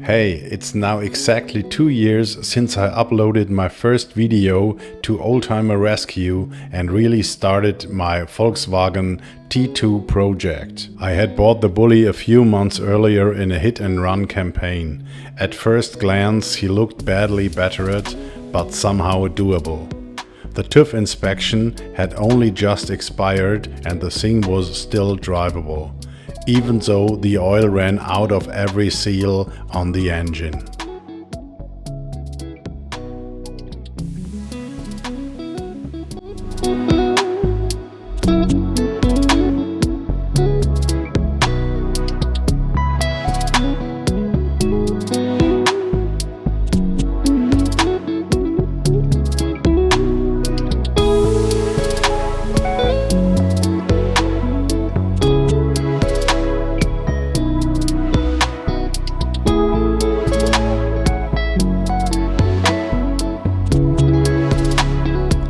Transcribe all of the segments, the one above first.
Hey, it's now exactly 2 years since I uploaded my first video to Oldtimer-Rescue and really started my Volkswagen T2 project. I had bought the Bulli a few months earlier in a hit-and-run campaign. At first glance he looked badly battered, but somehow doable. The TÜV inspection had only just expired and the thing was still drivable, even though the oil ran out of every seal on the engine.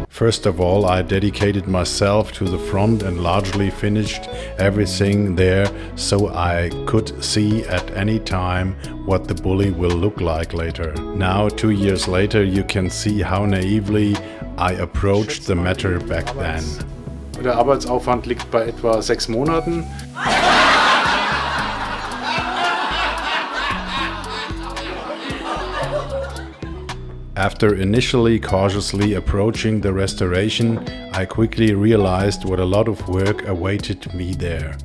First of all, I dedicated myself to the front and largely finished everything there so I could see at any time what the Bulli will look like later. Now, 2 years later, you can see how naively I approached the matter back then. Der Arbeitsaufwand liegt bei etwa 6 Monaten. After initially cautiously approaching the restoration, I quickly realized what a lot of work awaited me there.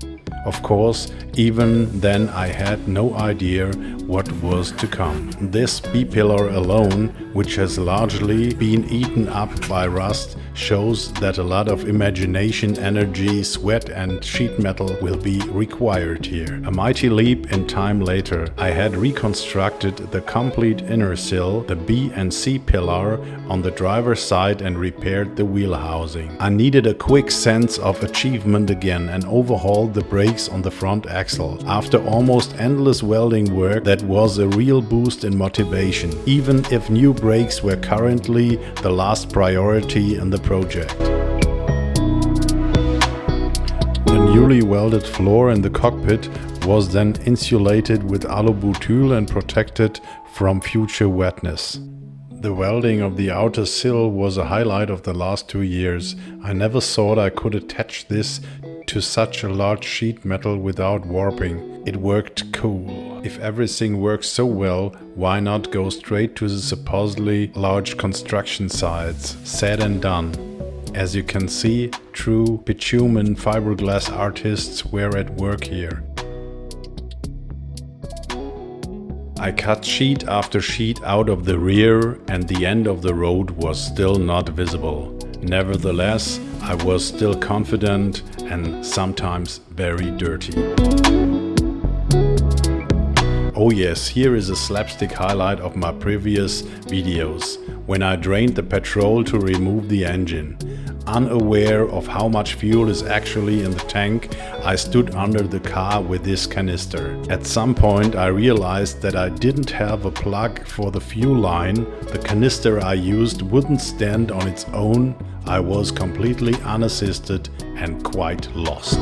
Of course, even then I had no idea what was to come. This B-pillar alone, which has largely been eaten up by rust, shows that a lot of imagination, energy, sweat and sheet metal will be required here. A mighty leap in time later, I had reconstructed the complete inner sill, the B and C pillar on the driver's side and repaired the wheel housing. I needed a quick sense of achievement again and overhauled the brakes on the front axle. After almost endless welding work, that was a real boost in motivation, even if new brakes were currently the last priority in the project. The newly welded floor in the cockpit was then insulated with alubutyl and protected from future wetness. The welding of the outer sill was a highlight of the last 2 years. I never thought I could attach this to such a large sheet metal without warping. It worked cool. If everything works so well, why not go straight to the supposedly large construction sites? Said and done. As you can see, true bitumen fiberglass artists were at work here. I cut sheet after sheet out of the rear and the end of the road was still not visible. Nevertheless, I was still confident and sometimes very dirty. Oh yes, here is a slapstick highlight of my previous videos, when I drained the petrol to remove the engine. Unaware of how much fuel is actually in the tank, I stood under the car with this canister. At some point I realized that I didn't have a plug for the fuel line. The canister I used wouldn't stand on its own. I was completely unassisted and quite lost.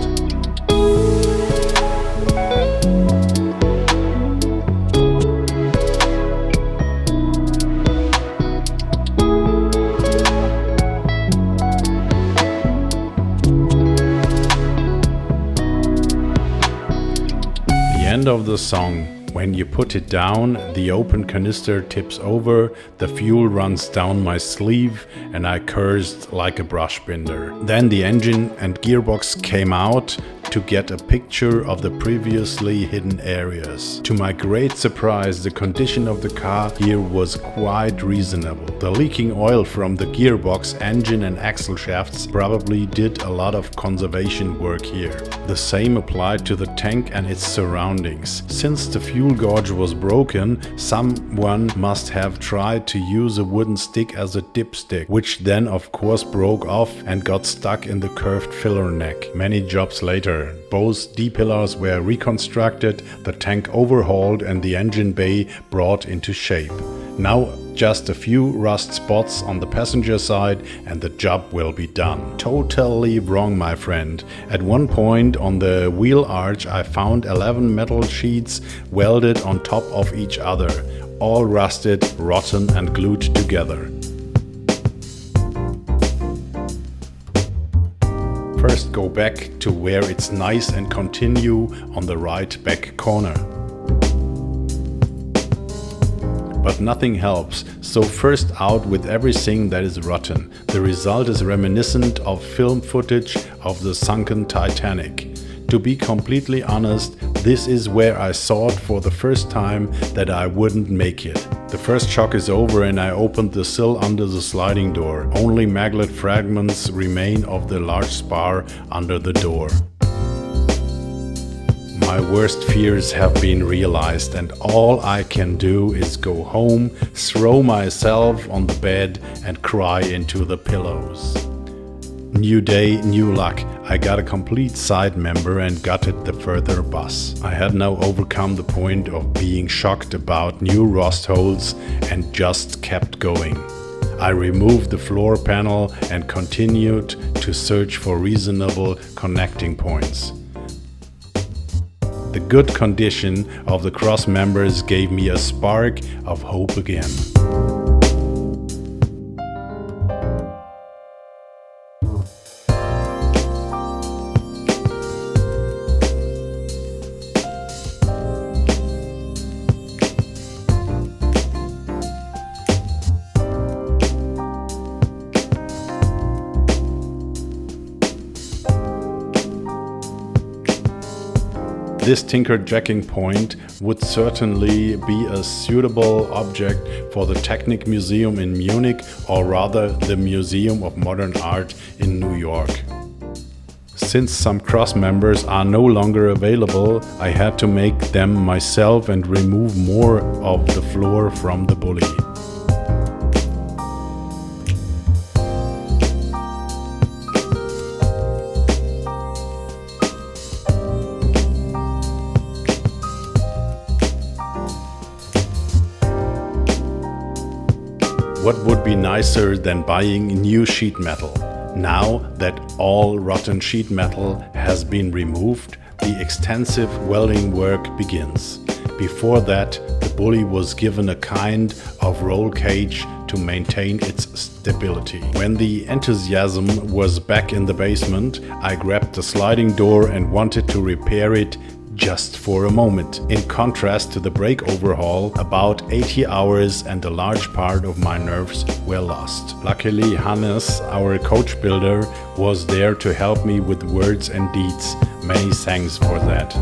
End of the song. When you put it down, the open canister tips over, the fuel runs down my sleeve and I cursed like a brush binder. Then the engine and gearbox came out to get a picture of the previously hidden areas. To my great surprise, the condition of the car here was quite reasonable. The leaking oil from the gearbox, engine and axle shafts probably did a lot of conservation work here. The same applied to the tank and its surroundings. Since the fuel gauge was broken, someone must have tried to use a wooden stick as a dipstick, which then of course broke off and got stuck in the curved filler neck. Many jobs later, both D-pillars were reconstructed, the tank overhauled and the engine bay brought into shape. Now just a few rust spots on the passenger side and the job will be done. Totally wrong, my friend. At one point on the wheel arch I found 11 metal sheets welded on top of each other, all rusted, rotten and glued together. First go back to where it's nice and continue on the right back corner. But nothing helps, so first out with everything that is rotten. The result is reminiscent of film footage of the sunken Titanic. To be completely honest, this is where I thought for the first time that I wouldn't make it. The first shock is over and I opened the sill under the sliding door. Only magnet fragments remain of the large spar under the door. My worst fears have been realized and all I can do is go home, throw myself on the bed and cry into the pillows. New day, new luck. I got a complete side member and gutted the further bus. I had now overcome the point of being shocked about new rust holes and just kept going. I removed the floor panel and continued to search for reasonable connecting points. The good condition of the cross members gave me a spark of hope again. This tinkered jacking point would certainly be a suitable object for the Technik Museum in Munich, or rather the Museum of Modern Art in New York. Since some cross members are no longer available, I had to make them myself and remove more of the floor from the Bulli. What would be nicer than buying new sheet metal? Now that all rotten sheet metal has been removed, the extensive welding work begins. Before that, the Bulli was given a kind of roll cage to maintain its stability. When the enthusiasm was back in the basement, I grabbed the sliding door and wanted to repair it just for a moment. In contrast to the brake overhaul, about 80 hours and a large part of my nerves were lost. Luckily, Hannes, our coach builder, was there to help me with words and deeds. Many thanks for that.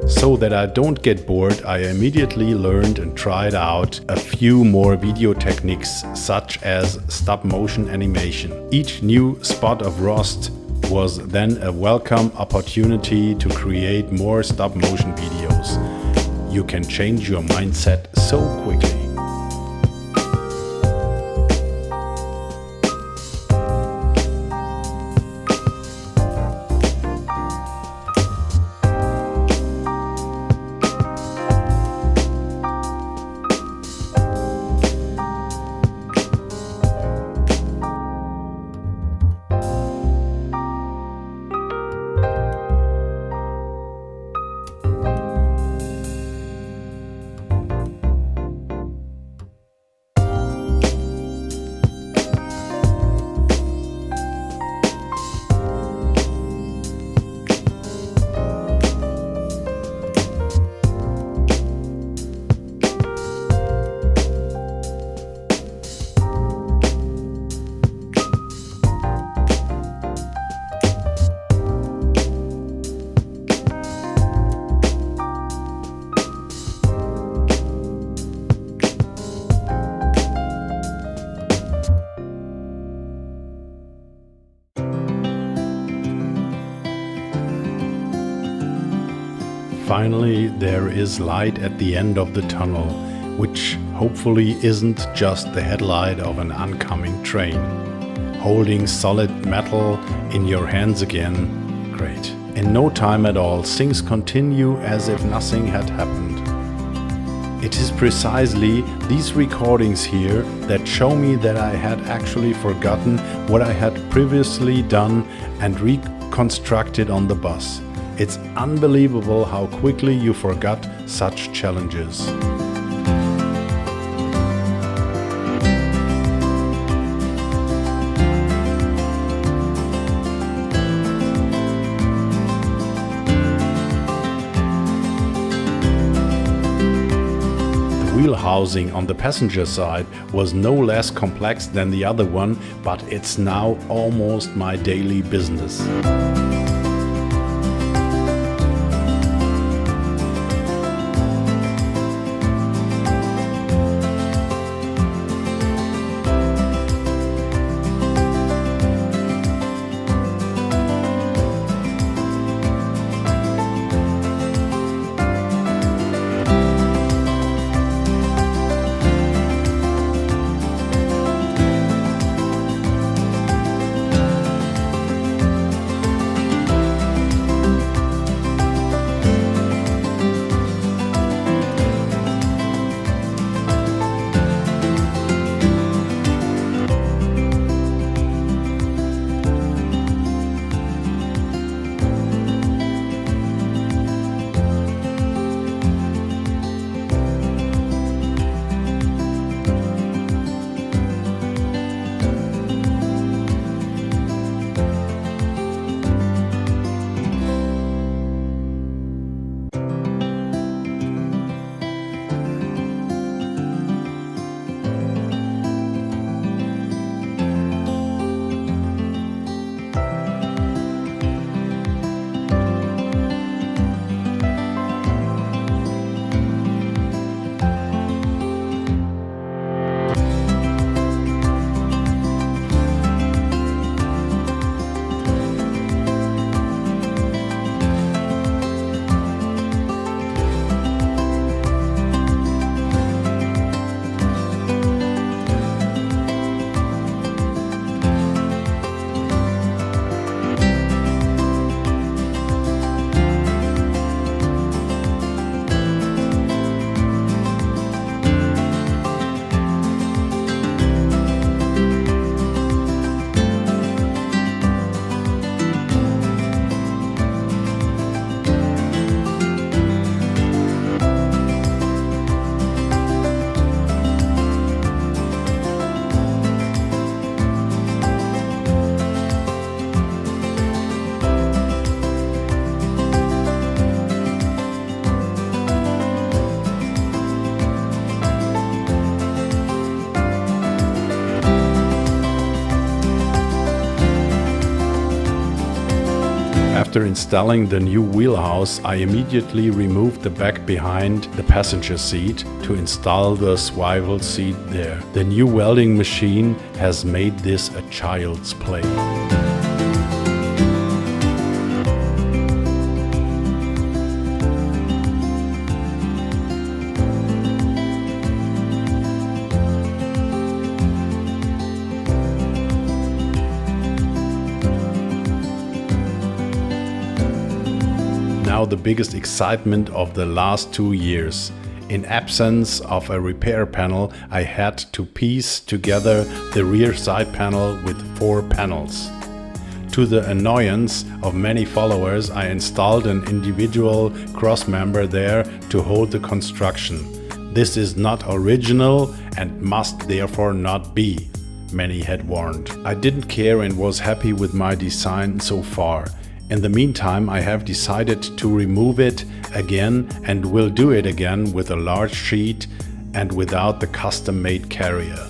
So that I don't get bored, I immediately learned and tried out a few more video techniques, such as stop-motion animation. Each new spot of rust was then a welcome opportunity to create more stop-motion videos. You can change your mindset so quickly. Finally, there is light at the end of the tunnel. which hopefully isn't just the headlight of an oncoming train. Holding solid metal in your hands again, great. In no time at all, things continue as if nothing had happened. It is precisely these recordings here that show me that I had actually forgotten what I had previously done and reconstructed on the bus. It's unbelievable how quickly you forgot such challenges. Wheel housing on the passenger side was no less complex than the other one, but it's now almost my daily business. After installing the new wheelhouse, I immediately removed the back behind the passenger seat to install the swivel seat there. The new welding machine has made this a child's play. Now the biggest excitement of the last 2 years. In absence of a repair panel, I had to piece together the rear side panel with 4 panels. To the annoyance of many followers, I installed an individual cross member there to hold the construction. This is not original and must therefore not be, many had warned. I didn't care and was happy with my design so far. In the meantime, I have decided to remove it again and will do it again with a large sheet and without the custom-made carrier.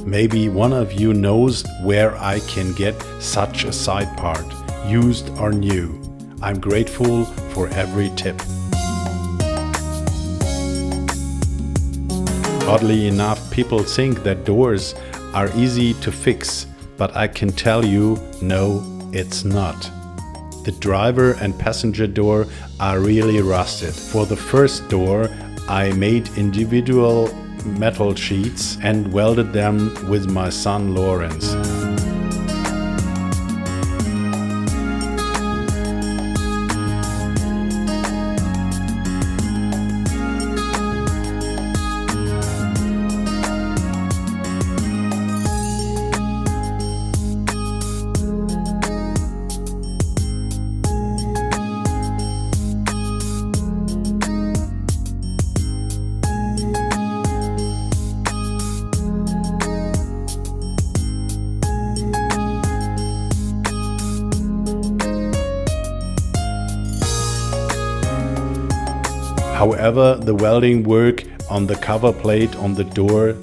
Maybe one of you knows where I can get such a side part, used or new. I'm grateful for every tip. Oddly enough, people think that doors are easy to fix, but I can tell you, no, it's not. The driver and passenger door are really rusted. For the first door, I made individual metal sheets and welded them with my son Lawrence. However, the welding work on the cover plate on the door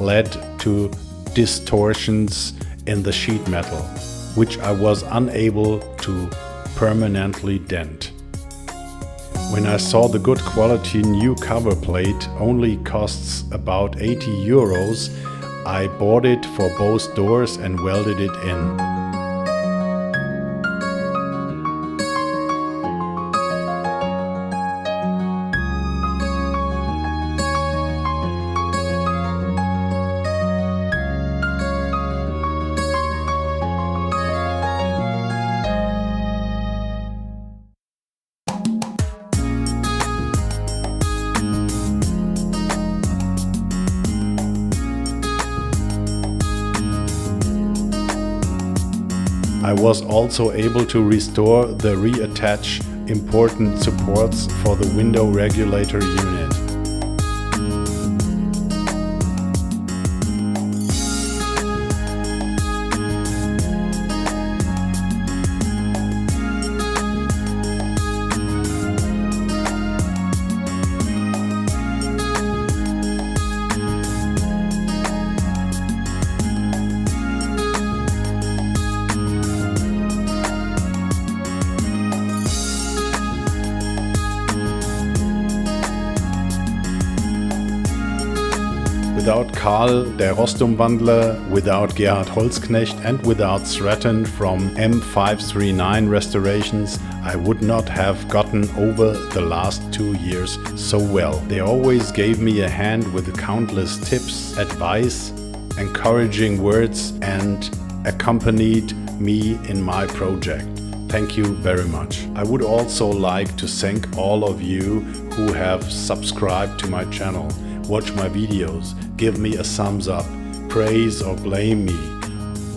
led to distortions in the sheet metal, which I was unable to permanently dent. When I saw the good quality new cover plate only costs about 80 euros, I bought it for both doors and welded it in. I was also able to restore the reattach important supports for the window regulator unit. Without Karl, der Rostumwandler, without Gerhard Holzknecht and without Stratton from M539 Restorations, I would not have gotten over the last 2 years so well. They always gave me a hand with countless tips, advice, encouraging words and accompanied me in my project. Thank you very much. I would also like to thank all of you who have subscribed to my channel. Watch my videos, give me a thumbs up, praise or blame me,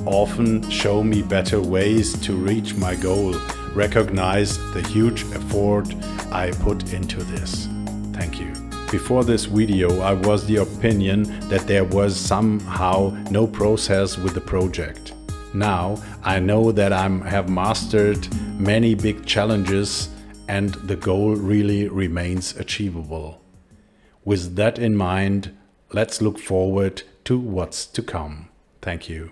often show me better ways to reach my goal, recognize the huge effort I put into this. Thank you. Before this video, I was the opinion that there was somehow no process with the project. Now I know that I have mastered many big challenges and the goal really remains achievable. With that in mind, let's look forward to what's to come. Thank you.